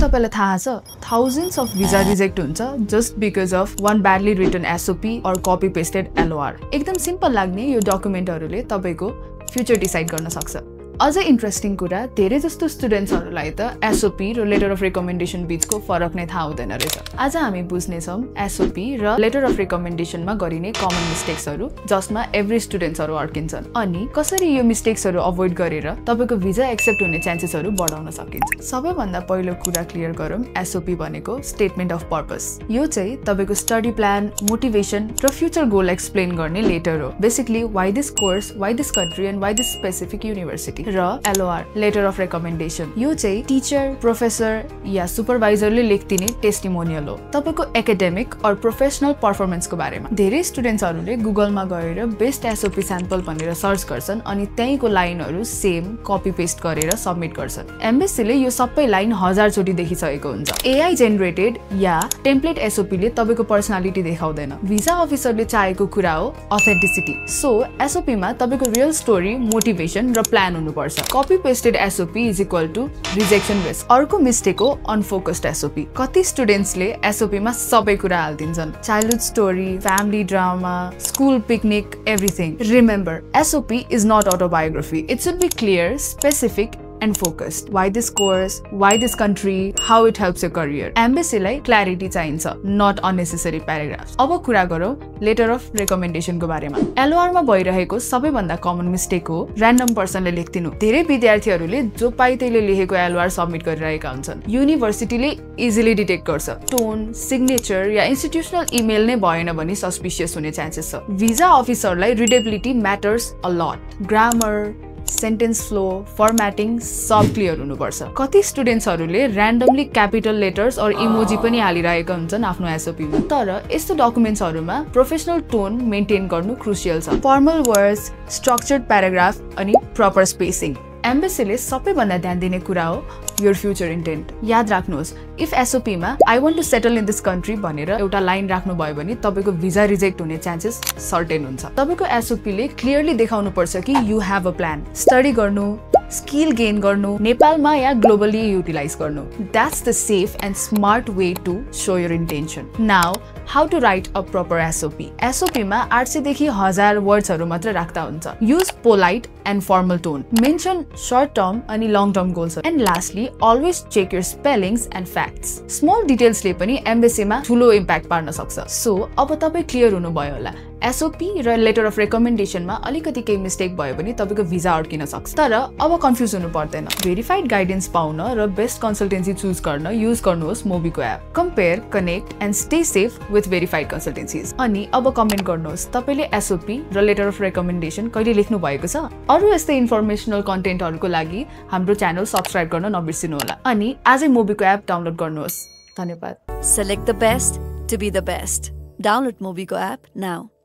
तपाईलाई थाहा छ thousands of visa reject हुन्छ just because of one badly written SOP or copy pasted LOR. एकदम सिम्पल लाग्ने यो डकुमेन्टहरुले तपाईको फ्युचर डिसाइड गर्न सक्छ। अझै इन्ट्रेस्टिङ कुरा धेरै जस्तो स्टुडेन्ट्सहरुलाई त SOP र लेटर अफ रिकमेन्डेसन बीचको फरक नै थाहा हुँदैन रहेछ। आज हामी बुझ्ने छौं SOP र लेटर अफ रिकमेन्डेसनमा गरिने कमन मिस्टेक्सहरु जसमा एभ्री स्टुडेन्ट्सहरु अड्किन्छन् अनि कसरी यो मिस्टेक्सहरु अभोइड गरेर तपाईको भिजा एक्सेप्ट हुने चान्सेसहरु बढाउन सकिन्छ। सबैभन्दा पहिलो कुरा क्लियर गरौँ SOP भनेको स्टेटमेन्ट अफ पर्पस। यो चाहिँ तपाईको स्टडी प्लान, मोटिभेसन र फ्युचर गोल एक्सप्लेन गर्ने लेटर हो। Basically why this course, why this country and why this specific university र LOR लेटर अफ रिकमेन्डेसन यो चाहिँ टिचर, प्रोफेसर या सुपरभाइजरले लेख्दिने टेस्टिमोनियल हो तपाईको एकाडेमिक और प्रोफेसनल परफर्मेन्सको बारेमा। धेरै स्टुडेन्ट्सहरुले गुगलमा गएर बेस्ट SOP स्याम्पल भनेर सर्च गर्छन् अनि त्यहीको लाइनहरु सेम कपी पेस्ट गरेर सबमिट गर्छन्। एम्बेसीले यो सबै लाइन 1000 चोटी देखिसकेको हुन्छ। AI जेनेरेटेड या टेम्प्लेट SOP ले तपाईको पर्सनालिटी देखाउँदैन। भिजा अफिसरले चाहेको कुरा हो अथेन्टिसिटी। सो SOP मा तपाईको रियल स्टोरी, मोटिभेसन र प्लान हुनु copy pasted SOP is equal to rejection risk. अर्को मिस्टेक हो अनफोकस्ड SOP। कति स्टुडेन्ट्सले SOP मा सबै कुरा हाल्दिन्छन्, childhood story, family drama, school picnic, everything. Remember SOP is not autobiography. It should be clear, specific and focused. Why this course? Why this country? How it helps your career? Embassy लाई clarity चाहिन्छ, not unnecessary paragraphs. अब कुरा गरौँ letter of recommendation को बारेमा। LOR मा भइरहेको सबैभन्दा कमन मिस्टेक हो र्यान्डम पर्सनले लेख्दिनु। धेरै विद्यार्थीहरूले जो पाए त्यसले लेखेको LOR सबमिट गरिरहेका हुन्छन्। युनिभर्सिटीले इजिली डिटेक्ट गर्छ। टोन, सिग्नेचर या इन्स्टिट्युसनल इमेल नै भएन भने सस्पिशियस हुने चान्सेस छ। भिजा अफिसरलाई readability matters a lot. Grammar, sentence flow, formatting सब क्लियर हुनुपर्छ। कति स्टुडेन्ट्सहरुले र्यान्डमली क्यापिटल लेटर्स और इमोजी पनि हालिरहेका हुन्छन् आफ्नो SOP मा। तर यस्तो डकुमेन्ट्सहरुमा प्रोफेसनल टोन मेन्टेन गर्नु क्रुशियल छ। फर्मल वर्ड्स, स्ट्रक्चर्ड प्याराग्राफ अनि प्रपर स्पेसिङ। एम्बेसीले सबैभन्दा ध्यान दिने कुरा हो योर फ्युचर इन्टेन्ट। याद राख्नुहोस्, इफ SOP मा I want to settle in this country भनेर एउटा लाइन राख्नु भयो भने तपाईको भिजा रिजेक्ट हुने चान्सेस सर्टेन हुन्छ। तपाईको SOP ले क्लियरली देखाउनु पर्छ कि you have a plan. Study गर्नु, स्किल गेन गर्नु, नेपालमा या ग्लोबली युटिलाइज गर्नु। That's the safe and smart way to show your intention. Now how to write a proper SOP। SOP मा 800 देखि 1000 वर्ड्सहरु मात्र राख्दा हुन्छ। Use polite and formal tone. Mention short term अनि long term goals. And lastly always check your spellings and facts. Small details ले पनि एम्बेसीमा ठुलो impact पार्न सक्छ। सो अब तपाई क्लियर हुनुभयो होला। SOP र लेटर अफ रिकमेन्डेसनमा अलिकति केही मिस्टेक भयो भने तपाईको भिजा अड्किन सक्छ। तर अब कन्फ्युज हुनु पर्दैन। भेरिफाइड गाइडेन्स पाउन र बेस्ट कन्सल्टेन्सी चुज गर्न युज गर्नुहोस् मोबीको app. Compare, connect and stay safe with verified consultancies. अनि अब कमेन्ट गर्नुहोस् तपाईले SOP र लेटर अफ रिकमेन्डेसन कहिले लेख्नु भएको छ? अरु यस्तै इन्फर्मेसनल कन्टेन्टहरुको लागि हाम्रो च्यानल सब्स्क्राइब गर्न नबिर्सिनु होला। अनि आजै मोबीको एप डाउनलोड गर्नुहोस्। धन्यवाद। Select the best to be the best. Download Mobico app now.